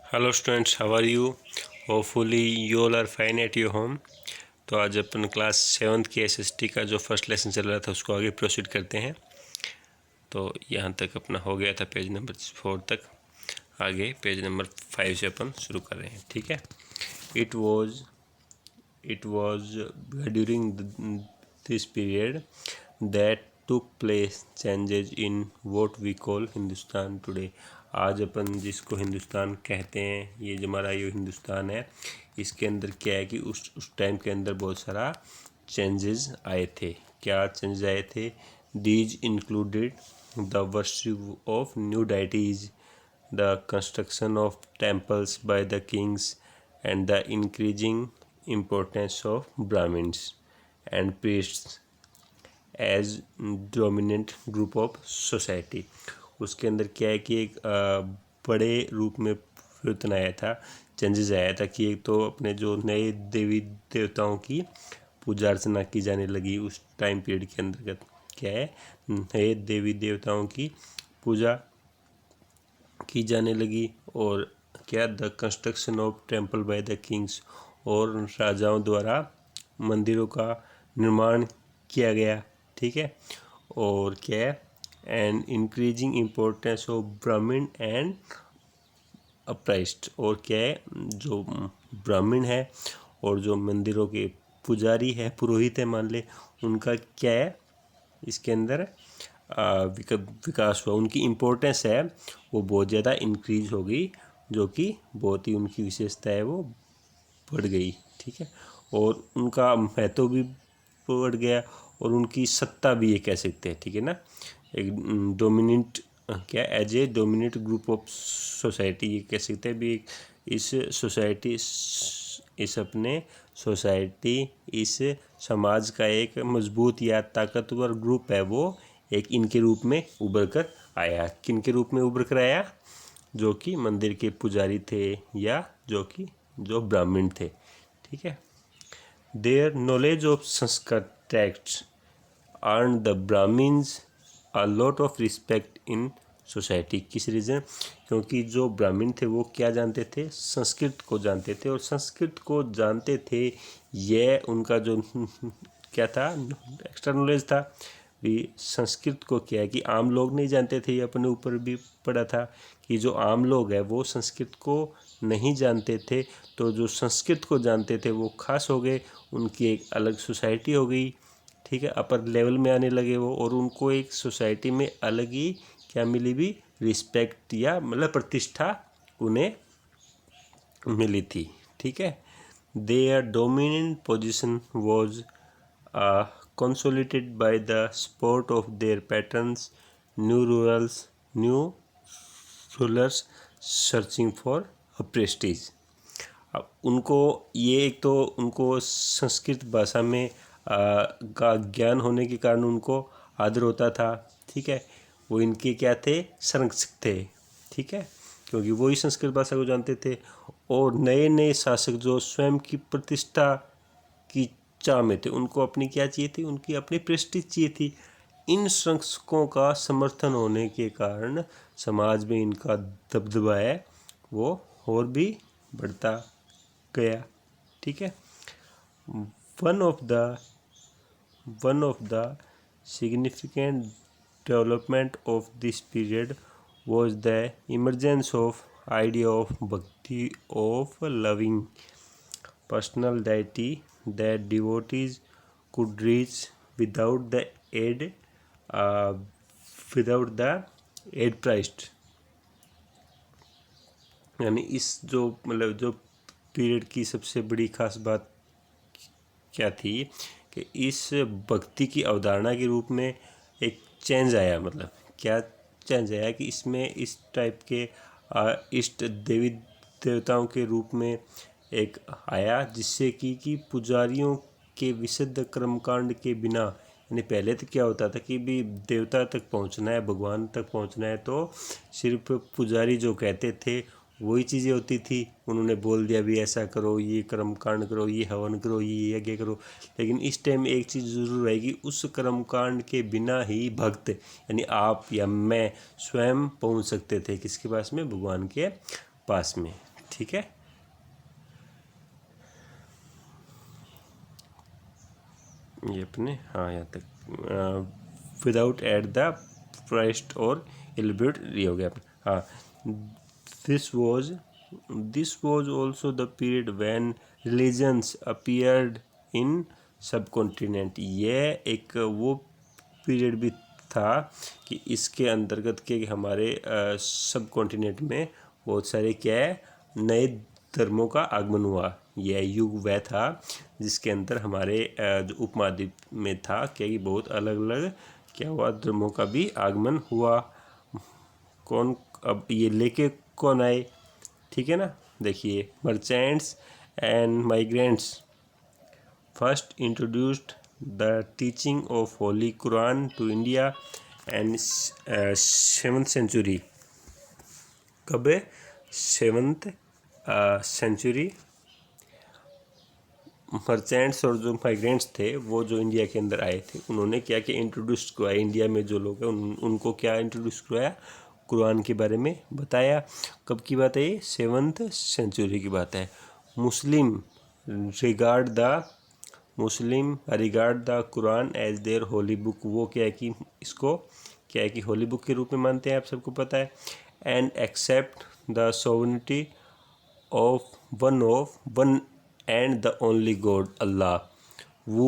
Hello students, how are you? Hopefully you all are fine at your home. तो आज अपन class 7th की SST का जो first lesson चल रहा था उसको आगे प्रोसीड करते हैं। तो यहाँ तक अपना हो गया था पेज नंबर 4 तक। आगे पेज नंबर 5 से अपन शुरू कर रहे हैं। ठीक है। It was during this period that took place changes in what we call Hindustan today. आज अपन जिसको हिंदुस्तान कहते हैं, ये जो हमारा ये हिंदुस्तान है, इसके अंदर क्या है कि उस टाइम के अंदर बहुत सारा चेंजेस आए थे। क्या चेंजेस आए थे? These included the worship of new deities, the construction of temples by the kings and the increasing importance of Brahmins and priests as dominant group of society. उसके अंदर क्या है कि एक बड़े रूप में परिवर्तन आया था, चेंजेस आया था कि एक तो अपने जो नए देवी देवताओं की पूजा अर्चना की जाने लगी। उस टाइम पीरियड के अंतर्गत क्या है, नए देवी देवताओं की पूजा की जाने लगी। और क्या, the construction of temple bye the Kings, और राजाओं द्वारा मंदिरों का निर्माण किया गया। ठीक है। और क्या है, एंड इंक्रीजिंग इम्पोर्टेंस ऑफ ब्राह्मण एंड अप्राइस्ट, और क्या है, जो ब्राह्मण है और जो मंदिरों के पुजारी है, पुरोहित है मान ले, उनका क्या है इसके अंदर विकास हुआ। उनकी इम्पोर्टेंस है वो बहुत ज़्यादा इंक्रीज हो गई, जो कि बहुत ही उनकी विशेषता है वो बढ़ गई। ठीक है। और उनका महत्व भी बढ़ गया और उनकी सत्ता भी ये कह सकते हैं। ठीक है ना। एक डोमिनेंट, क्या, as a dominant group of society ये कह सकते हैं भी। इस सोसाइटी, इस अपने सोसाइटी, इस समाज का एक मजबूत या ताकतवर ग्रुप है वो एक इनके रूप में उभर कर आया। किन के रूप में उभर कर आया? जो कि मंदिर के पुजारी थे या जो ब्राह्मण थे। ठीक है। Their knowledge of Sanskrit text earned the Brahmins a lot of respect in society. किस रीज़न? क्योंकि जो ब्राह्मण थे वो क्या जानते थे? संस्कृत को जानते थे। और संस्कृत को जानते थे, यह उनका जो क्या था, एक्स्ट्रा नॉलेज था भी। संस्कृत को क्या है कि आम लोग नहीं जानते थे। ये अपने ऊपर भी पड़ा था कि जो आम लोग हैं वो संस्कृत को नहीं जानते थे। तो जो संस्कृत को जानते थे वो खास हो गए, उनकी एक अलग सोसाइटी हो गई। ठीक है। अपर लेवल में आने लगे वो, और उनको एक सोसाइटी में अलग ही क्या मिली भी, रिस्पेक्ट या मतलब प्रतिष्ठा उन्हें मिली थी। ठीक है। Their dominant position was consolidated by the support of their patrons, new rulers searching for a prestige। अब उनको ये, एक तो उनको संस्कृत भाषा में का ज्ञान होने के कारण उनको आदर होता था। ठीक है। वो इनके क्या थे? संरक्षक थे। ठीक है। क्योंकि वो ही संस्कृत भाषा को जानते थे। और नए नए शासक जो स्वयं की प्रतिष्ठा की चाह में थे, उनको अपनी क्या चाहिए थी? उनकी अपनी प्रेस्टीज चाहिए थी। इन संरक्षकों का समर्थन होने के कारण समाज में इनका दबदबा है वो और भी बढ़ता गया। ठीक है। One of the significant development of this period was the emergence of idea of bhakti, of loving personal deity that devotees could reach without the aid uh, without the aid Christ। यानी इस जो मतलब जो period की सबसे बड़ी खास बात क्या थी कि इस भक्ति की अवधारणा के रूप में एक चेंज आया। मतलब क्या चेंज आया कि इसमें इस टाइप के इष्ट देवी देवताओं के रूप में एक आया, जिससे कि पुजारियों के विशुद्ध कर्मकांड के बिना, यानी पहले तो क्या होता था कि भी देवता तक पहुंचना है, भगवान तक पहुंचना है तो सिर्फ पुजारी जो कहते थे वही चीज़ें होती थी। उन्होंने बोल दिया भी ऐसा करो, ये कर्मकांड करो, ये हवन करो, ये यज्ञ करो। लेकिन इस टाइम एक चीज़ ज़रूर रहेगी, उस कर्मकांड के बिना ही भक्त यानी आप या मैं स्वयं पहुंच सकते थे किसके पास में? भगवान के पास में। ठीक है। ये अपने हाँ यहाँ तक विदाउट एट द प्राइस्ट और एलिब्रेट ये हो गया अपना। हाँ, this was also the period when religions appeared in सब कॉन्टिनेंट। ये एक वो पीरियड भी था कि इसके अंतर्गत के हमारे सब कॉन्टिनेंट में बहुत सारे क्या है नए धर्मों का आगमन हुआ। यह युग वह था जिसके अंदर हमारे जो उपमहाद्वीप में था क्या कि बहुत अलग अलग क्या हुआ धर्मों का भी आगमन हुआ। कौन अब ये लेके कौन आए, ठीक है ना। देखिए, merchants and migrants first introduced the teaching of holy Quran to India and 7th century. कब है? 7th century. मर्चेंट्स और जो माइग्रेंट्स थे वो जो इंडिया के अंदर आए थे उन्होंने क्या क्या इंट्रोड्यूस करवाया इंडिया में जो लोग हैं उनको क्या इंट्रोड्यूस करवाया, कुरान के बारे में बताया। कब की बात है ये? 7th सेंचुरी की बात है। Muslim regard the Quran as their holy book. वो क्या है कि इसको क्या है कि होली बुक के रूप में मानते हैं, आप सबको पता है। And accept the sovereignty of one and the only God, Allah, who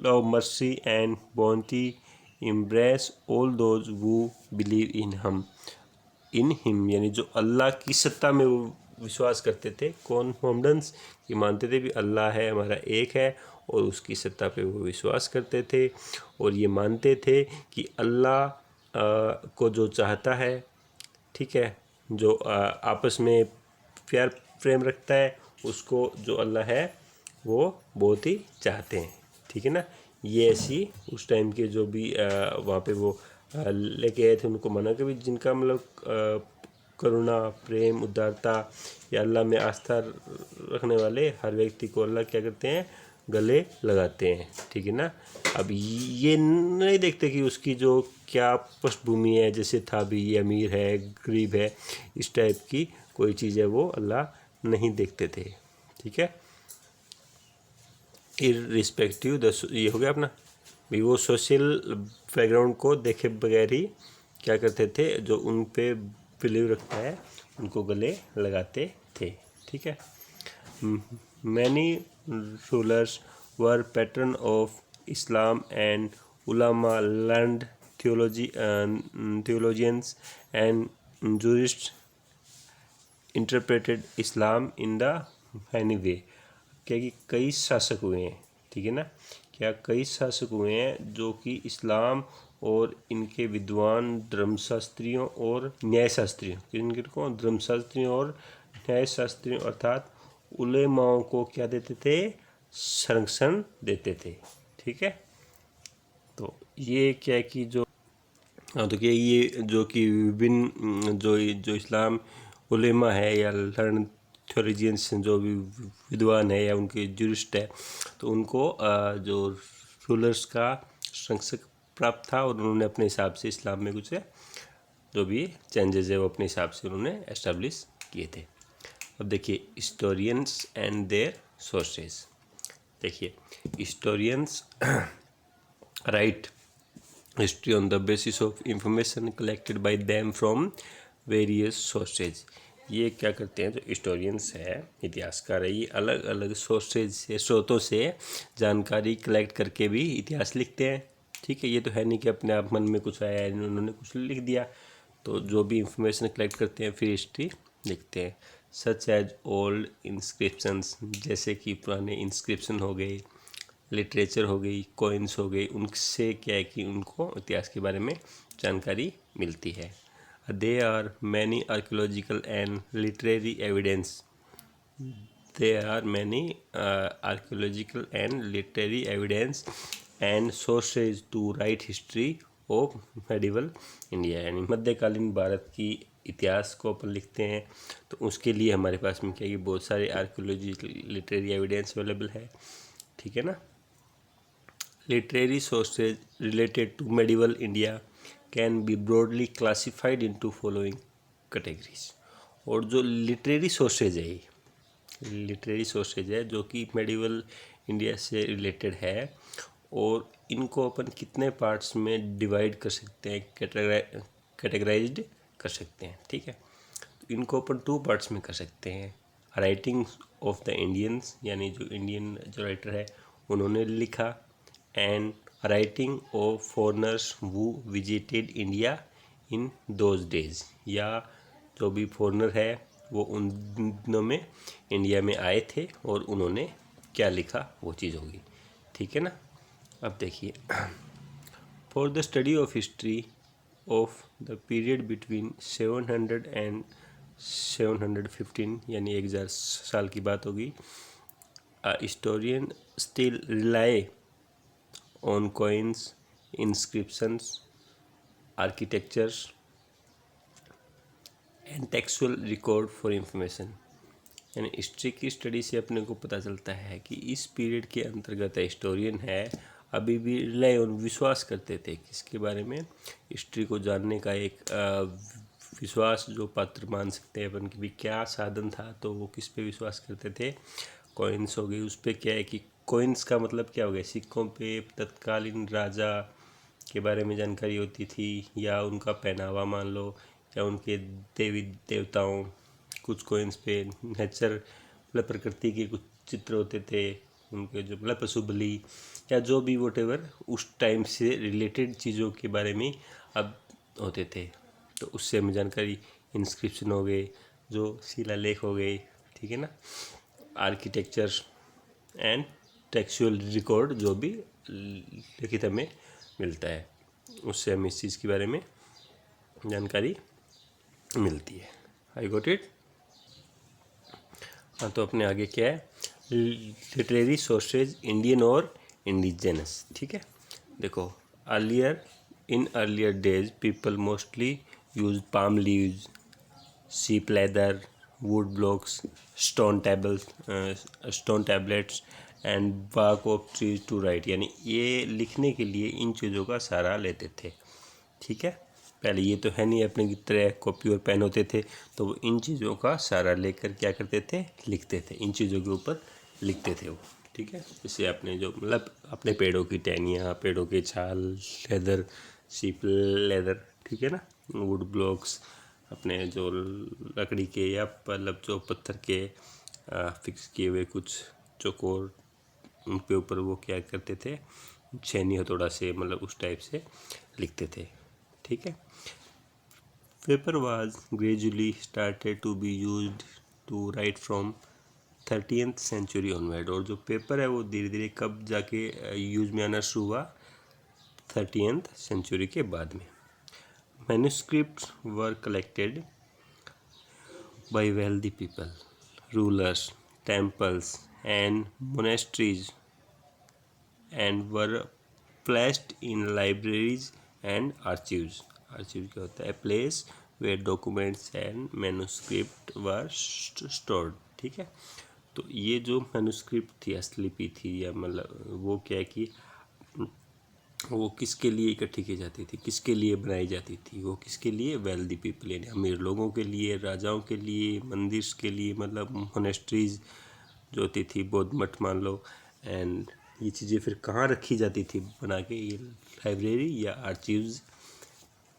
love mercy and bounty, embrace all those who believe in him। यानी जो अल्लाह की सत्ता में वो विश्वास करते थे, कौन? मोहम्मदन्स, ये मानते थे भी अल्लाह है हमारा एक है और उसकी सत्ता पे वो विश्वास करते थे। और ये मानते थे कि अल्लाह को जो चाहता है, ठीक है, जो आपस में प्यार प्रेम रखता है उसको जो अल्लाह है वो बहुत ही चाहते हैं, ठीक है ना। ये ऐसी उस टाइम के जो भी वहाँ पे वो लेके आए थे उनको मना के भी जिनका मतलब करुणा प्रेम उदारता या अल्लाह में आस्था रखने वाले हर व्यक्ति को अल्लाह क्या करते हैं, गले लगाते हैं, ठीक है ना। अब ये नहीं देखते कि उसकी जो क्या पृष्ठभूमि है, जैसे था भी ये अमीर है गरीब है, इस टाइप की कोई चीज़ है वो अल्लाह नहीं देखते थे, ठीक है। इररिस्पेक्टिव द ये हो गया अपना भी वो सोशल बैकग्राउंड को देखे बगैर ही क्या करते थे, जो उन पे बिलीव रखता है उनको गले लगाते थे, ठीक है। Many rulers were patron of Islam and ulama learned theologians and jurists interpreted Islam in the many way. क्या कि कई शासक हुए हैं, ठीक है ना, क्या कई शासक हुए हैं जो कि इस्लाम और इनके विद्वान धर्मशास्त्रियों और न्यायशास्त्रियों, इनको धर्मशास्त्रियों और न्यायशास्त्रियों अर्थात उलेमाओं को क्या देते थे, संरक्षण देते थे, ठीक है। तो ये क्या है कि जो हाँ, तो क्या ये जो कि विभिन्न जो इस्लाम उलेमा है या लर्न थ्योलॉजियंस जो भी विद्वान है या उनके जुरिस्ट है, तो उनको जो रूलर्स का संरक्षक प्राप्त था और उन्होंने अपने हिसाब से इस्लाम में कुछ जो भी चेंजेस है वो अपने हिसाब से उन्होंने एस्टेब्लिश किए थे। अब देखिए हिस्टोरियंस एंड देयर सोर्सेज। देखिए historians right history on the basis of information collected by them from various sources। ये क्या करते हैं, जो हिस्टोरियंस है इतिहासकार है, ये अलग अलग सोर्सेज से स्रोतों से जानकारी कलेक्ट करके भी इतिहास लिखते हैं, ठीक है। ये तो है नहीं कि अपने आप मन में कुछ आया उन्होंने कुछ लिख दिया, तो जो भी इंफॉर्मेशन कलेक्ट करते हैं फिर हिस्ट्री लिखते हैं। सच एज ओल्ड इंस्क्रिप्शंस, जैसे कि पुराने इंस्क्रिप्शन हो गए, लिटरेचर हो गई, कॉइन्स हो गई, उनसे क्या है कि उनको इतिहास के बारे में जानकारी मिलती है। They are many archaeological and literary evidence and sources to write history of medieval India. यानी मध्यकालीन भारत की इतिहास को अपन लिखते हैं तो उसके लिए हमारे पास में क्या है कि बहुत सारे आर्कियोलॉजिकल लिटरेरी एविडेंस अवेलेबल है, ठीक है ना। Literary sources related to medieval India can be broadly classified into following categories. और जो लिटरेरी सोर्सेज है जो कि मेडिवल इंडिया से रिलेटेड है, और इनको अपन कितने पार्ट्स में डिवाइड कर सकते हैं, कैटेगराइज्ड कर सकते हैं। ठीक है, तो इनको अपन 2 पार्ट्स में कर सकते हैं। राइटिंग ऑफ द इंडियंस, यानी जो इंडियन जो राइटर है उन्होंने लिखा, and writing of foreigners who visited India in those days, या जो भी फॉरेनर है वो उन दिनों में इंडिया में आए थे और उन्होंने क्या लिखा वो चीज़ होगी। ठीक है ना। अब देखिए, for the study of history of the period between 700 and 715, यानी 1000 साल की बात होगी, historian still rely on coins, inscriptions, architectures and textual record for information. यानी हिस्ट्री की स्टडी से अपने को पता चलता है कि इस पीरियड के अंतर्गत हिस्टोरियन है अभी भी रिलाई ऑन, विश्वास करते थे किसके बारे में, हिस्ट्री को जानने का एक विश्वास जो पात्र मान सकते हैं अपन कि भी क्या साधन था, तो वो किस पे विश्वास करते थे। कॉइन्स हो गई, उस पर क्या है कि कॉइन्स का मतलब क्या हो गया, सिक्कों पे तत्कालीन राजा के बारे में जानकारी होती थी, या उनका पहनावा मान लो, या उनके देवी देवताओं, कुछ कॉइन्स पे नेचर मतलब प्रकृति के कुछ चित्र होते थे, उनके जो मतलब पशु बलि या जो भी वोटेवर उस टाइम से रिलेटेड चीज़ों के बारे में अब होते थे, तो उससे हमें जानकारी। इंस्क्रिप्शन हो गए, जो शिलालेख हो गए, ठीक है ना, आर्किटेक्चर एंड टेक्सुअल रिकॉर्ड जो भी लिखित हमें मिलता है, उससे हमें इस चीज़ के बारे में जानकारी मिलती है। I got it. हाँ, तो अपने आगे क्या है, लिटरेरी सोर्सेज इंडियन और इंडिजिनस। ठीक है, देखो, earlier days people mostly use palm leaves, sheep leather, wood blocks, stone tablets and bark of trees to write, यानी ये लिखने के लिए इन चीज़ों का सहारा लेते थे। ठीक है, पहले ये तो है नहीं अपने की तरह कॉपी और पेन होते थे, तो वो इन चीज़ों का सहारा लेकर क्या करते थे, लिखते थे, इन चीज़ों के ऊपर लिखते थे वो। ठीक है, जैसे अपने जो मतलब अपने पेड़ों की टहनियाँ, पेड़ों के छाल, लेदर, शीप लेदर, ठीक है ना, वुड ब्लॉक्स, अपने जो लकड़ी के या मतलब जो पत्थर के फिक्स किए हुए कुछ चौकोर, उनके ऊपर वो क्या करते थे, छेनी हथौड़ा से मतलब उस टाइप से लिखते थे। ठीक है, paper was gradually started to be used to write from 30th century onward, और जो पेपर है वो धीरे धीरे कब जाके यूज में आना शुरू हुआ, 30th सेंचुरी के बाद में। Manuscripts were collected by wealthy people, rulers, temples and monasteries, and were placed in libraries and archives. Archives क्या होता है, place where documents and manuscript were stored। ठीक है, तो ये जो मैन्युस्क्रिप्ट थी, असलिपि थी, या मतलब वो क्या है कि वो किसके लिए इकट्ठी की जाती थी, किसके लिए बनाई जाती थी, वो किसके लिए, वेल्दी पीपल यानी अमीर लोगों के लिए, राजाओं के लिए, मंदिर के लिए, मतलब मोनेस्ट्रीज जो होती थी, बौद्ध मठ मान लो। एंड ये चीज़ें फिर कहाँ रखी जाती थी बना के, ये लाइब्रेरी या आर्चीव्स,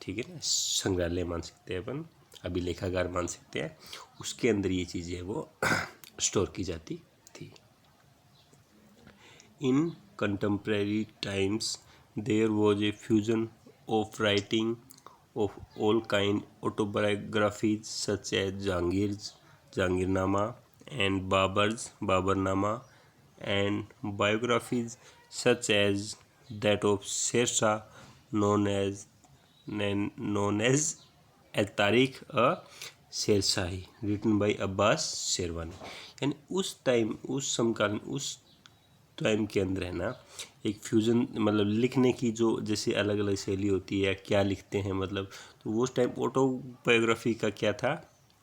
ठीक है ना, संग्रहालय मान सकते हैं अपन, अभिलेखागार मान सकते हैं, उसके अंदर ये चीज़ें वो स्टोर की जाती थी। इन contemporary times there was a fusion of writing of all kind, autobiographies such as Jahangir's Jahangirnama and Babar's Babarnama, and biographies such as that of Sher Shah, known as Tariq a शेरशाही, written by Abbas sherwani. यानी उस time, उस समकालीन, उस time के अंदर है ना, एक फ्यूज़न मतलब लिखने की जो जैसे अलग अलग शैली होती है, क्या लिखते हैं मतलब, तो वो उस टाइम ऑटोबायोग्राफी का क्या था,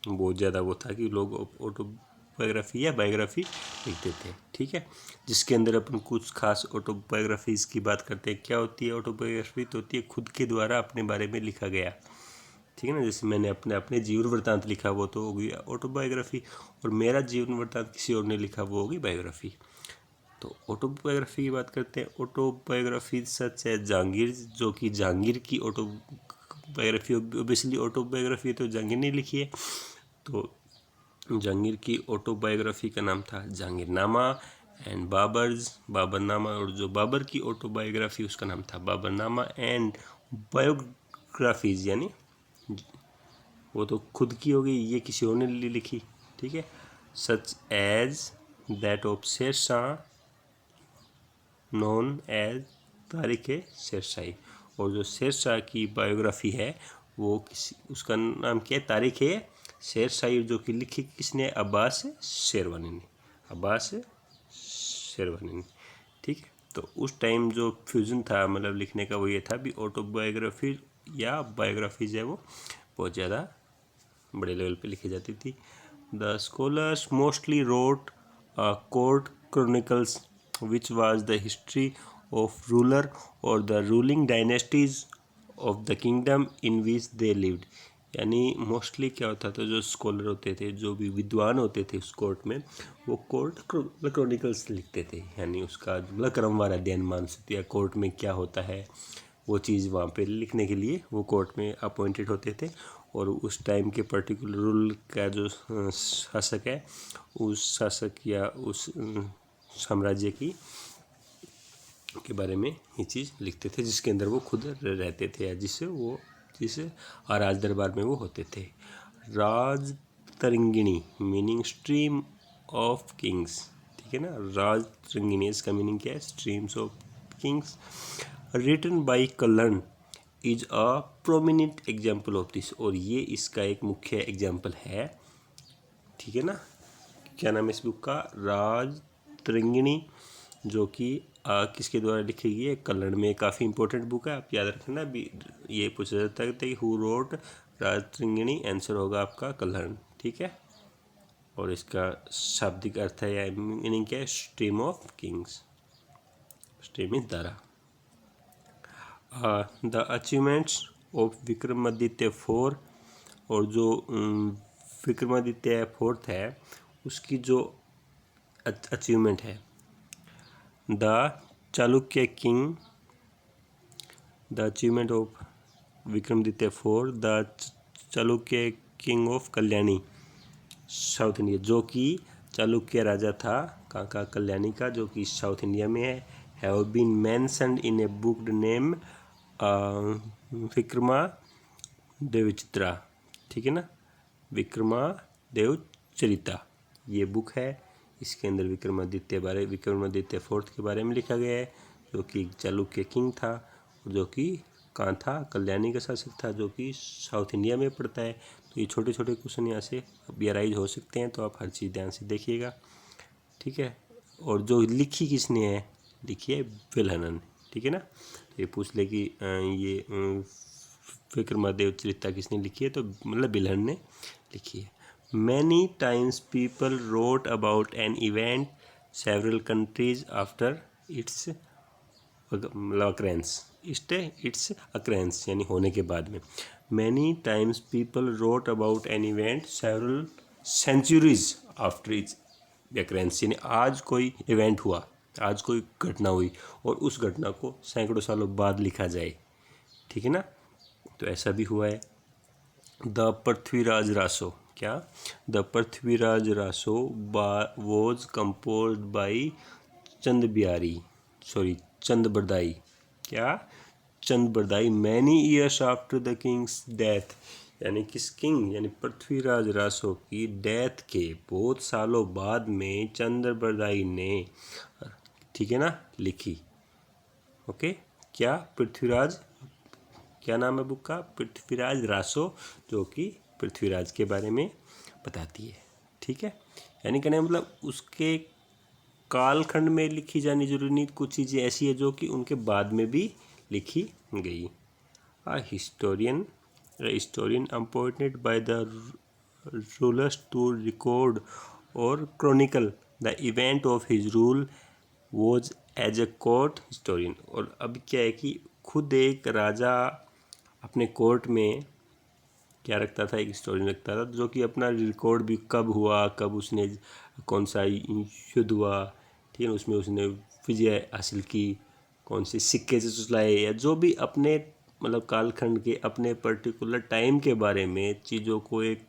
बहुत ज़्यादा वो था कि लोग ऑटोबायोग्राफी या बायोग्राफी लिखते थे। ठीक है, जिसके अंदर अपन कुछ खास ऑटोबायोग्राफीज़ की बात करते हैं। क्या होती है ऑटोबायोग्राफी? तो होती है खुद के द्वारा अपने बारे में लिखा गया, ठीक है ना। जैसे मैंने अपने अपने जीवन वृत्तांत लिखा वो तो होगी ऑटोबायोग्राफी, और मेरा जीवन वृत्तांत किसी और ने लिखा वो होगी बायोग्राफी। तो ऑटोबायोग्राफी की बात करते हैं। ऑटोबायोग्राफी सच है जहांगीर, जो कि जहांगीर की ऑटोबायोग्राफी, ओबियसली ऑटोबायोग्राफी तो जहांगीर ने लिखी है। तो जहांगीर की ऑटोबायोग्राफी का नाम था जहांगीरनामा, एंड बाबरनामा, और जो बाबर की ऑटोबायोग्राफी उसका नाम था बाबरनामा। एंड बायोग्राफीज यानी वो तो खुद की हो गई, ये किसी और ने लिखी, ठीक है। Such as that of Sher Shah known as Tarikh Sher Shahi, और जो शेरशाह की बायोग्राफी है वो किसी, उसका नाम क्या है, तारिक शेरशाही, जो कि लिखी किसने, अब्बास शेरवानी ने, अब्बास शेरवानी ने, ठीक है। तो उस टाइम जो फ्यूज़न था मतलब लिखने का वो ये था भी ऑटोबायोग्राफी या बायोग्राफीज है वो बहुत ज़्यादा बड़े लेवल पे लिखी जाती थी। The scholars mostly wrote court chronicles which was the history of ruler और the ruling dynasties of the kingdom in which they lived. यानी मोस्टली क्या होता था, जो स्कॉलर होते थे, जो भी विद्वान होते थे उस कोर्ट में, वो कोर्ट क्रॉनिकल्स लिखते थे, यानी उसका मतलब क्रमवार अध्ययन मान सकते, या कोर्ट में क्या होता है वो चीज़ वहाँ पे लिखने के लिए वो कोर्ट में अपॉइंटेड होते थे। और उस टाइम के पर्टिकुलर रूल का जो शासक है, उस शासक या उस साम्राज्य की के बारे में ये चीज़ लिखते थे, जिसके अंदर वो खुद रहते थे, या जिसे राज दरबार में वो होते थे। Rajatarangini meaning stream of kings, ठीक है ना। राज तरंगिणी इसका मीनिंग क्या है, streams of kings. Written by Kalhana is a prominent example of this, और ये इसका एक मुख्य एग्जाम्पल है, ठीक है ना। क्या नाम है इस बुक का, राज तरंगिणी, जो कि किसके द्वारा लिखी गई है, कल्लण में। काफ़ी इंपॉर्टेंट बुक है, आप याद रखना। अभी ये पूछा जाता है कि who wrote Raj Tarangini, answer होगा आपका कल्हण, ठीक है। और इसका शाब्दिक अर्थ है या मीनिंग क्या है, stream of kings, stream is धारा। The achievements of Vikramaditya four, और जो विक्रमादित्य फोर्थ है उसकी जो अचीवमेंट है, the Chalukya king, the achievement of Vikramaditya four, the Chalukya king of Kalyani south India, जो कि चालुक्य राजा था कहाँ का, कल्याणी का, जो कि साउथ इंडिया में है। Have been mentioned in a book name Vikramadevachitra, ठीक है ना, विक्रमादेवचरिता ये बुक है। इसके अंदर विक्रमादित्य फोर्थ के बारे में लिखा गया है, जो कि चालुक्य किंग था, और जो कि कहाँ था, कल्याणी का शासक था, जो कि साउथ इंडिया में पड़ता है। तो ये छोटे छोटे क्वेश्चन यहाँ से अराइज हो सकते हैं, तो आप हर चीज़ ध्यान से देखिएगा, ठीक है। और जो लिखी किसने है, लिखी है विल्हनन, ठीक है ना। तो ये पूछ ले कि ये विक्रमादेवचरिता किसने लिखी है, तो मतलब विल्हन ने लिखी है। Many times people wrote about an event several countries after its occurrence, its occurrence यानी होने के बाद में। Many times people wrote about an event several centuries after its occurrence, यानी आज कोई इवेंट हुआ, आज कोई घटना हुई, और उस घटना को सैकड़ों सालों बाद लिखा जाए, ठीक है ना। तो ऐसा भी हुआ है। द पृथ्वीराज रासो, क्या, the Prithviraj Raso was composed by Chand Bardai, क्या, Chand Bardai, many years after the king's death, यानी किस किंग यानी पृथ्वीराज रासो की डेथ के बहुत सालों बाद में चंद्र बरदाई ने, ठीक है ना, लिखी। ओके, क्या पृथ्वीराज, क्या नाम है बुक का, पृथ्वीराज रासो, जो कि पृथ्वीराज के बारे में बताती है, ठीक है। यानी कहने मतलब उसके कालखंड में लिखी जानी जरूरी नहीं, कुछ चीज़ें ऐसी है जो कि उनके बाद में भी लिखी गई। A historian appointed by the rulers to record or chronicle the event of his rule was as a court historian। और अब क्या है कि खुद एक राजा अपने कोर्ट में क्या रखता था, एक हिस्टोरियन रखता था जो कि अपना रिकॉर्ड भी कब हुआ, कब उसने कौन सा युद्ध हुआ, ठीक है, उसमें उसने विजय हासिल की, कौन से सिक्के से चलाए, या जो भी अपने मतलब कालखंड के अपने पर्टिकुलर टाइम के बारे में चीज़ों को एक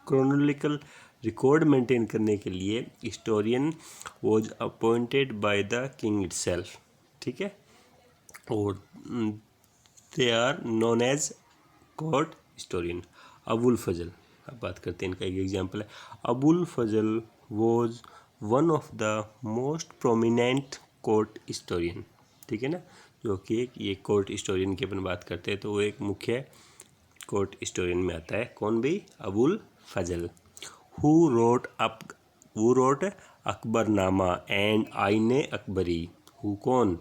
क्रोनोलिकल रिकॉर्ड मेंटेन करने के लिए historian was appointed by the king itself, ठीक है। और they are known as court historian. Abul Fazal, अब बात करते हैं, इनका एक एग्जाम्पल है। Abul Fazal was one of the most prominent court historian, ठीक है ना, जो कि ये कोर्ट हिस्टोरियन की अपन बात करते हैं तो वो एक मुख्य कोर्ट हिस्टोरियन में आता है। कौन भी? Abul Fazal. Who wrote Akbarnama and आईने अकबरी। हु कौन?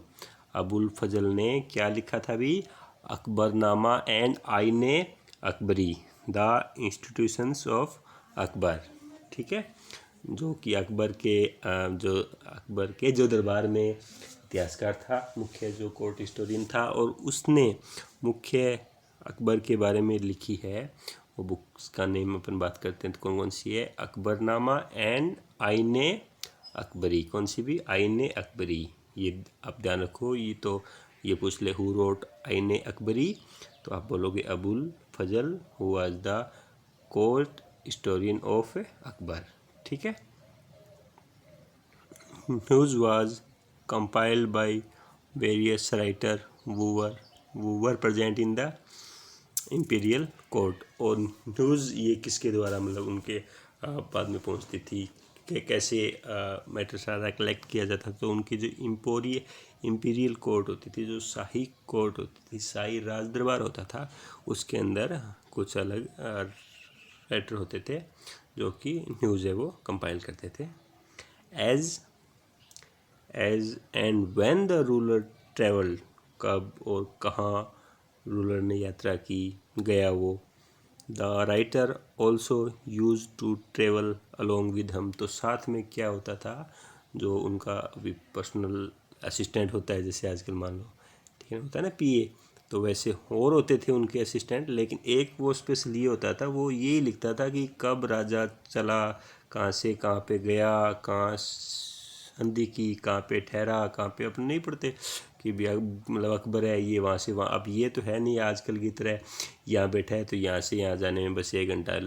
अबुल फजल ने क्या लिखा था भी? अकबरनामा एंड आईने Akbari, the institutions of Akbar, ठीक है, जो कि अकबर के जो दरबार में इतिहासकार था, मुख्य जो कोर्ट हिस्टोरियन था, और उसने मुख्य अकबर के बारे में लिखी है। वो बुक्स का नेम अपन बात करते हैं तो कौन कौन सी है? अकबरनामा एंड आईने अकबरी। कौन सी भी? आईने अकबरी। ये आप ध्यान रखो, ये तो ये पूछ ले हु रोट आईने अकबरी तो आप बोलोगे Abul Fazal, who was the court historian of Akbar, ठीक है। News was compiled by various writer who were present in the imperial court। और न्यूज़ ये किसके द्वारा मतलब उनके बाद में पहुंचती थी कि कैसे मैटर सारा कलेक्ट किया जाता, तो उनकी जो इम्पीरियल कोर्ट होती थी, जो शाही कोर्ट होती थी, शाही राज दरबार होता था, उसके अंदर कुछ अलग राइटर होते थे जो कि न्यूज़ है वो कंपाइल करते थे। As and when the ruler travelled, कब और कहाँ रूलर ने यात्रा की, गया वो। The writer also use to travel along with him, तो साथ में क्या होता था, जो उनका अभी पर्सनल असिस्टेंट होता है, जैसे आजकल मान लो, ठीक है, होता है ना पीए, तो वैसे और होते थे उनके असिस्टेंट, लेकिन एक वो स्पेशल ये होता था, वो यही लिखता था कि कब राजा चला, कहाँ से कहाँ पे गया, कहाँ संधि की, कहाँ पे ठहरा, कहाँ पे, अपन नहीं पढ़ते कि भी मतलब अकबर है ये वहाँ से वहाँ। अब ये तो है नहीं आजकल की तरह यहाँ बैठा है तो यहाँ से यहाँ जाने में बस 1 घंटा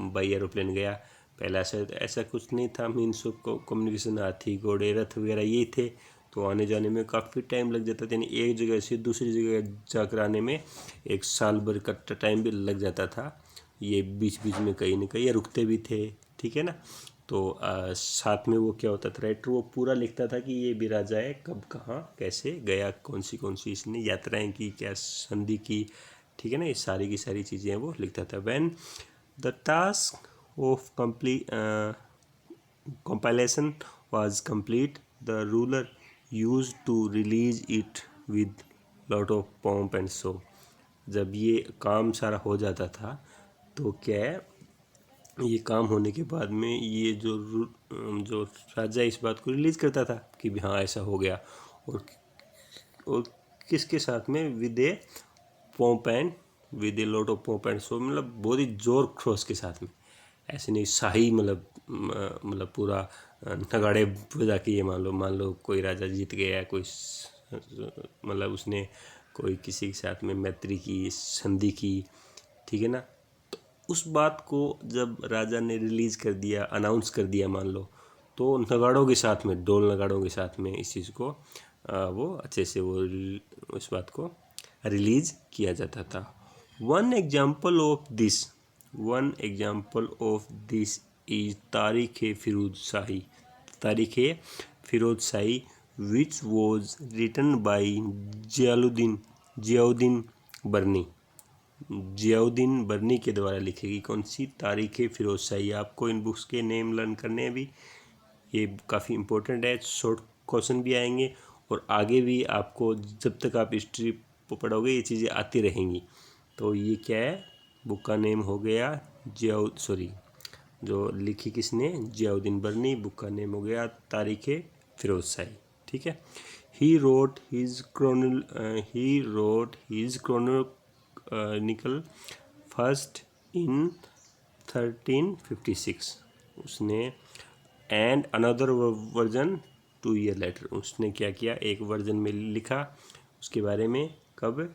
बाई एरोप्लेन गया। पहले ऐसा कुछ नहीं था, मीन्स कम्युनिकेशन हाथी घोड़े रथ वगैरह ये थे, तो आने जाने में काफ़ी टाइम लग जाता था, यानी एक जगह से दूसरी जगह जाकर आने में 1 साल भर का टाइम भी लग जाता था। ये बीच बीच में कहीं ना कहीं रुकते भी थे, ठीक है ना। तो साथ में वो क्या होता था, राइटर वो पूरा लिखता था कि ये भी राजा है, कब कहाँ कैसे गया, कौन सी इसने यात्राएं की, क्या संधि की, ठीक है ना, ये सारी की सारी चीज़ें वो लिखता था। When the task of compilation was complete, the ruler used to release it with lot of pomp and show। जब ये काम सारा हो जाता था तो क्या है, ये काम होने के बाद में ये जो राजा इस बात को रिलीज़ करता था कि भी हाँ ऐसा हो गया, और किसके साथ में? With A pomp and with a lot of pomp and show, मतलब बहुत ही जोर खरोश के साथ में, ऐसे नहीं शाही मतलब पूरा नगाड़े बजा के, ये मान लो कोई राजा जीत गया, कोई मतलब उसने कोई किसी के साथ में मैत्री की, संधि की, ठीक है ना, तो उस बात को जब राजा ने रिलीज़ कर दिया, अनाउंस कर दिया मान लो, तो नगाड़ों के साथ में, ढोल नगाड़ों के साथ में इस चीज़ को वो अच्छे से वो उस बात को रिलीज़ किया जाता था। One example of this is Tarikh Firoz Shahi which was written by Ziauddin Barni. Ziauddin Barni के द्वारा लिखेगी कौन सी? तारीख फिरोज शाही। आपको इन बुक्स के नेम लर्न करने हैं भी, ये काफ़ी इंपॉर्टेंट है, शॉर्ट क्वेश्चन भी आएंगे, और आगे भी आपको जब तक आप हिस्ट्री पढ़ोगे ये चीज़ें आती रहेंगी। तो ये क्या है, बुक का नेम हो गया जो लिखी किसने? जियाउद्दीन बर्नी। बुक का नेम हो गया तारीख फिरोज शाही, ठीक है। ही रोट हिज निकल फर्स्ट इन 1356 उसने, and another version 2 year later. उसने क्या किया, एक वर्जन में लिखा उसके बारे में कब,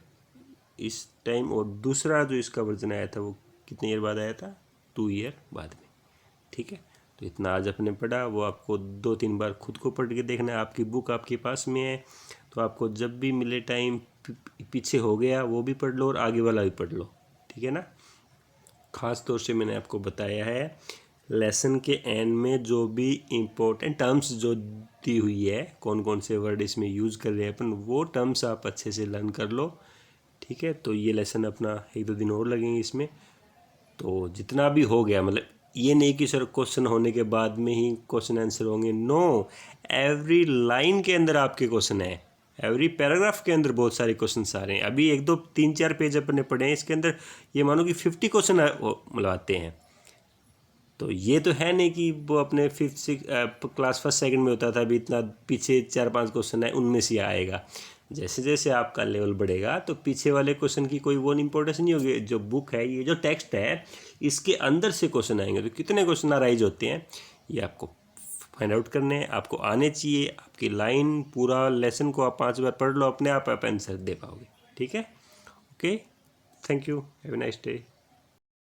इस टाइम, और दूसरा जो इसका वर्जन आया था वो कितने ईयर बाद आया था, 2 ईयर बाद में। ठीक है, तो इतना आज अपने पढ़ा, वो आपको 2-3 बार खुद को पढ़ के देखना है। आपकी बुक आपके पास में है तो आपको जब भी मिले टाइम, पीछे हो गया वो भी पढ़ लो और आगे वाला भी पढ़ लो, ठीक है ना। ख़ास तौर से मैंने आपको बताया है लेसन के एंड में जो भी इम्पोर्टेंट टर्म्स जो दी हुई है, कौन कौन से वर्ड इसमें यूज़ कर रहे हैं अपन, वो टर्म्स आप अच्छे से लर्न कर लो, ठीक है। तो ये लेसन अपना 1-2 दिन और लगेंगे इसमें। तो जितना भी हो गया, मतलब ये नहीं कि सर क्वेश्चन होने के बाद में ही क्वेश्चन आंसर होंगे, नो, एवरी लाइन के अंदर आपके क्वेश्चन है, एवरी पैराग्राफ के अंदर बहुत सारे क्वेश्चन आ रहे हैं। अभी 1-2-3-4 पेज अपने पढ़े हैं, इसके अंदर ये मानो कि 50 क्वेश्चन मतलब आते हैं। तो ये तो है नहीं कि वो अपने 5th-6 क्लास 1st-2nd में होता था, अभी इतना पीछे 4-5 क्वेश्चन है उनमें से आएगा। जैसे जैसे आपका लेवल बढ़ेगा तो पीछे वाले क्वेश्चन की कोई वो इंपॉर्टेंस नहीं होगी। जो बुक है, ये जो टेक्स्ट है, इसके अंदर से क्वेश्चन आएंगे। तो कितने क्वेश्चन अराइज होते हैं ये आपको फाइंड आउट करने हैं, आपको आने चाहिए। आपकी लाइन पूरा लेसन को आप 5 बार पढ़ लो, अपने आप आंसर दे पाओगे, ठीक है। Okay, thank you, have a nice day.